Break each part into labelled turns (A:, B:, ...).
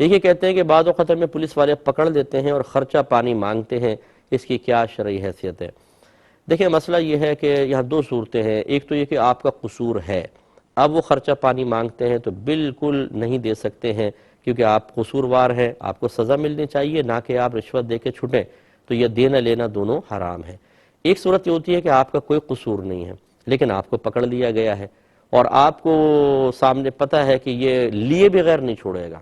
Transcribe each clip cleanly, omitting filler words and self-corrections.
A: دیکھیے کہتے ہیں کہ بعض اوقات میں پولیس والے پکڑ لیتے ہیں اور خرچہ پانی مانگتے ہیں، اس کی کیا شرعی حیثیت ہے؟ دیکھیں مسئلہ یہ ہے کہ یہاں دو صورتیں ہیں، ایک تو یہ کہ آپ کا قصور ہے، اب وہ خرچہ پانی مانگتے ہیں تو بالکل نہیں دے سکتے ہیں، کیونکہ آپ قصوروار ہیں، آپ کو سزا ملنی چاہیے، نہ کہ آپ رشوت دے کے چھٹیں، تو یہ دینا لینا دونوں حرام ہے۔ ایک صورت یہ ہوتی ہے کہ آپ کا کوئی قصور نہیں ہے لیکن آپ کو پکڑ لیا گیا ہے اور آپ کو سامنے پتہ ہے کہ یہ لیے بغیر نہیں چھوڑے گا،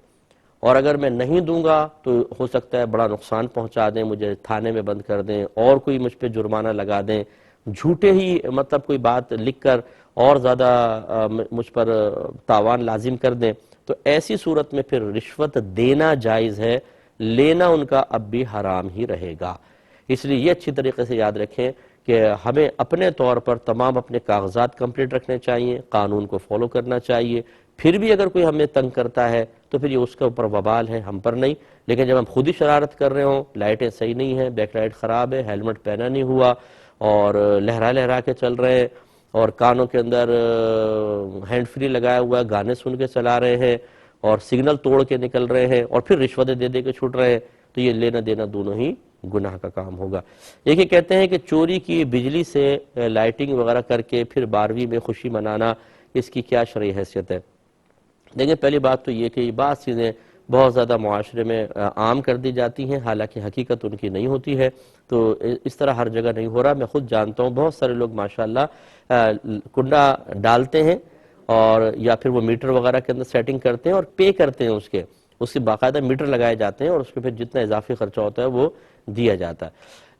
A: اور اگر میں نہیں دوں گا تو ہو سکتا ہے بڑا نقصان پہنچا دیں، مجھے تھانے میں بند کر دیں اور کوئی مجھ پہ جرمانہ لگا دیں، جھوٹے ہی مطلب کوئی بات لکھ کر اور زیادہ مجھ پر تاوان لازم کر دیں، تو ایسی صورت میں پھر رشوت دینا جائز ہے، لینا ان کا اب بھی حرام ہی رہے گا۔ اس لیے یہ اچھی طریقے سے یاد رکھیں کہ ہمیں اپنے طور پر تمام اپنے کاغذات کمپلیٹ رکھنے چاہیے، قانون کو فالو کرنا چاہیے، پھر بھی اگر کوئی ہمیں تنگ کرتا ہے تو پھر یہ اس کے اوپر وبال ہے، ہم پر نہیں۔ لیکن جب ہم خود ہی شرارت کر رہے ہوں، لائٹیں صحیح نہیں ہیں، بیک لائٹ خراب ہے، ہیلمٹ پہنا نہیں ہوا اور لہرا لہرا کے چل رہے ہیں اور کانوں کے اندر ہینڈ فری لگایا ہوا ہے، گانے سن کے چلا رہے ہیں اور سگنل توڑ کے نکل رہے ہیں اور پھر رشوتیں دے دے کے چھوٹ رہے ہیں، تو یہ لینا دینا دونوں ہی گناہ کا کام ہوگا۔ ایک یہ کہتے ہیں کہ چوری کی بجلی سے لائٹنگ وغیرہ کر کے پھر 12ویں میں خوشی منانا، اس کی کیا شرعی حیثیت ہے؟ دیکھیں پہلی بات تو یہ کہ یہ بعض چیزیں بہت زیادہ معاشرے میں عام کر دی جاتی ہیں، حالانکہ حقیقت ان کی نہیں ہوتی ہے، تو اس طرح ہر جگہ نہیں ہو رہا۔ میں خود جانتا ہوں بہت سارے لوگ ماشاءاللہ کنڈا ڈالتے ہیں اور یا پھر وہ میٹر وغیرہ کے اندر سیٹنگ کرتے ہیں اور پے کرتے ہیں، اس کے باقاعدہ میٹر لگائے جاتے ہیں اور اس پہ پھر جتنا اضافی خرچہ ہوتا ہے وہ دیا جاتا ہے۔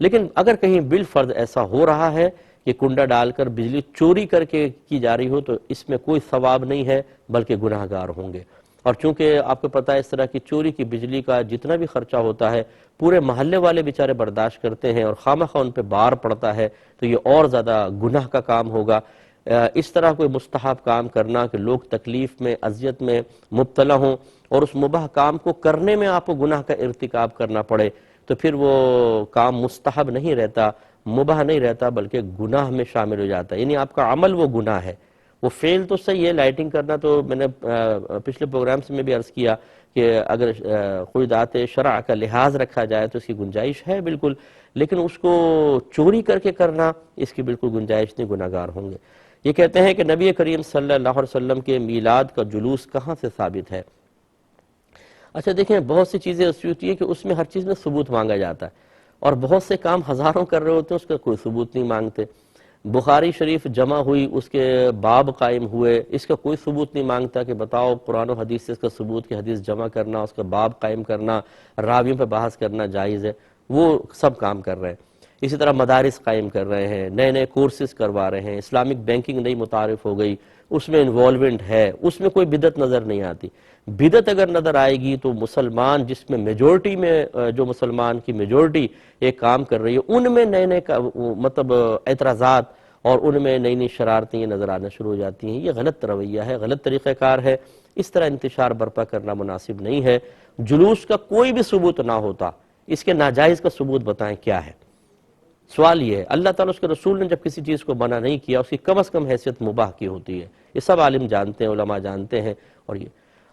A: لیکن اگر کہیں بالفرض ایسا ہو رہا ہے کہ کنڈا ڈال کر بجلی چوری کر کے کی جا رہی ہو تو اس میں کوئی ثواب نہیں ہے بلکہ گناہ گار ہوں گے، اور چونکہ آپ کو پتہ ہے اس طرح کی چوری کی بجلی کا جتنا بھی خرچہ ہوتا ہے پورے محلے والے بیچارے برداشت کرتے ہیں اور خواہ ان پہ بار پڑتا ہے، تو یہ اور زیادہ گناہ کا کام ہوگا۔ اس طرح کوئی مستحب کام کرنا کہ لوگ تکلیف میں اذیت میں مبتلا ہوں اور اس مباح کام کو کرنے میں آپ کو گناہ کا ارتکاب کرنا پڑے، تو پھر وہ کام مستحب نہیں رہتا، مباح نہیں رہتا بلکہ گناہ میں شامل ہو جاتا ہے، یعنی آپ کا عمل وہ گناہ ہے۔ وہ فعل تو صحیح ہے، لائٹنگ کرنا تو میں نے پچھلے پروگرام سے میں بھی عرض کیا کہ اگر کوئی ذات شرع کا لحاظ رکھا جائے تو اس کی گنجائش ہے بالکل، لیکن اس کو چوری کر کے کرنا اس کی بالکل گنجائش نہیں، گناہ گار ہوں گے۔ یہ کہتے ہیں کہ نبی کریم صلی اللہ علیہ وسلم کے میلاد کا جلوس کہاں سے ثابت ہے؟ اچھا دیکھیں بہت سی چیزیں ایسی ہوتی ہے کہ اس میں ہر چیز میں ثبوت مانگا جاتا ہے، اور بہت سے کام ہزاروں کر رہے ہوتے ہیں اس کا کوئی ثبوت نہیں مانگتے۔ بخاری شریف جمع ہوئی، اس کے باب قائم ہوئے، اس کا کوئی ثبوت نہیں مانگتا کہ بتاؤ قرآن و حدیث سے اس کا ثبوت کہ حدیث جمع کرنا، اس کا باب قائم کرنا، راویوں پہ بحث کرنا جائز ہے، وہ سب کام کر رہے ہیں۔ اسی طرح مدارس قائم کر رہے ہیں، نئے نئے کورسز کروا رہے ہیں، اسلامک بینکنگ نئی متعارف ہو گئی، اس میں انوالومنٹ ہے، اس میں کوئی بدعت نظر نہیں آتی۔ بدعت اگر نظر آئے گی تو مسلمان جس میں میجورٹی میں جو مسلمان کی میجورٹی ایک کام کر رہی ہے ان میں نئے نئے مطلب اعتراضات اور ان میں نئی نئی شرارتیں یہ نظر آنا شروع ہو جاتی ہیں، یہ غلط رویہ ہے، غلط طریقہ کار ہے، اس طرح انتشار برپا کرنا مناسب نہیں ہے۔ جلوس کا کوئی بھی ثبوت نہ ہوتا، اس کے ناجائز کا ثبوت بتائیں کیا ہے؟ سوال یہ ہے، اللہ تعالیٰ اس کے رسول نے جب کسی چیز کو منع نہیں کیا اس کی کم از کم حیثیت مباح کی ہوتی ہے، یہ سب عالم جانتے ہیں، علماء جانتے ہیں۔ اور یہ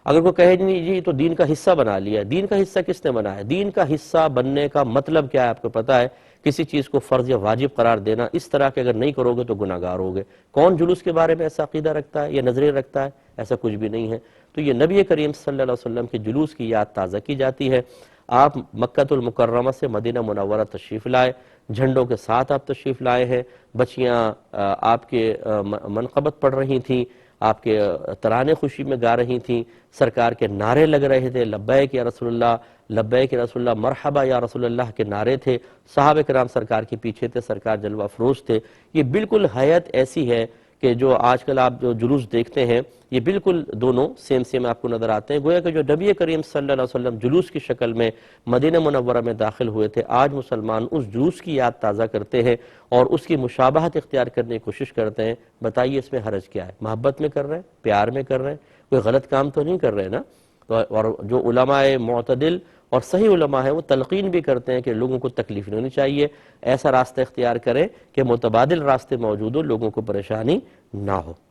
A: اگر کوئی کہے نہیں جی تو دین کا حصہ بنا لیا، دین کا حصہ کس نے بنایا؟ دین کا حصہ بننے کا مطلب کیا ہے آپ کو پتہ ہے؟ کسی چیز کو فرض یا واجب قرار دینا، اس طرح کہ اگر نہیں کرو گے تو گناہ گار ہوگے۔ کون جلوس کے بارے میں ایسا عقیدہ رکھتا ہے یا نظریہ رکھتا ہے؟ ایسا کچھ بھی نہیں ہے۔ تو یہ نبی کریم صلی اللہ علیہ وسلم کے جلوس کی یاد تازہ کی جاتی ہے۔ آپ مکہ المکرمہ سے مدینہ منورہ تشریف لائے، جھنڈوں کے ساتھ آپ تشریف لائے ہیں، بچیاں آپ کے منقبت پڑھ رہی تھیں، آپ کے ترانے خوشی میں گا رہی تھیں، سرکار کے نعرے لگ رہے تھے، لبیک یا رسول اللہ، لبیک یا رسول اللہ، مرحبا یا رسول اللہ کے نعرے تھے، صحابہ کرام سرکار کے پیچھے تھے، سرکار جلوہ افروز تھے۔ یہ بالکل حیت ایسی ہے کہ جو آج کل آپ جو جلوس دیکھتے ہیں یہ بالکل دونوں سیم آپ کو نظر آتے ہیں، گویا کہ جو نبی کریم صلی اللہ علیہ وسلم جلوس کی شکل میں مدینہ منورہ میں داخل ہوئے تھے، آج مسلمان اس جلوس کی یاد تازہ کرتے ہیں اور اس کی مشابہت اختیار کرنے کی کوشش کرتے ہیں۔ بتائیے اس میں حرج کیا ہے؟ محبت میں کر رہے ہیں، پیار میں کر رہے ہیں، کوئی غلط کام تو نہیں کر رہے نا؟ اور جو علماء معتدل اور صحیح علماء ہیں وہ تلقین بھی کرتے ہیں کہ لوگوں کو تکلیف نہیں ہونی چاہیے، ایسا راستہ اختیار کریں کہ متبادل راستے موجود ہو، لوگوں کو پریشانی نہ ہو۔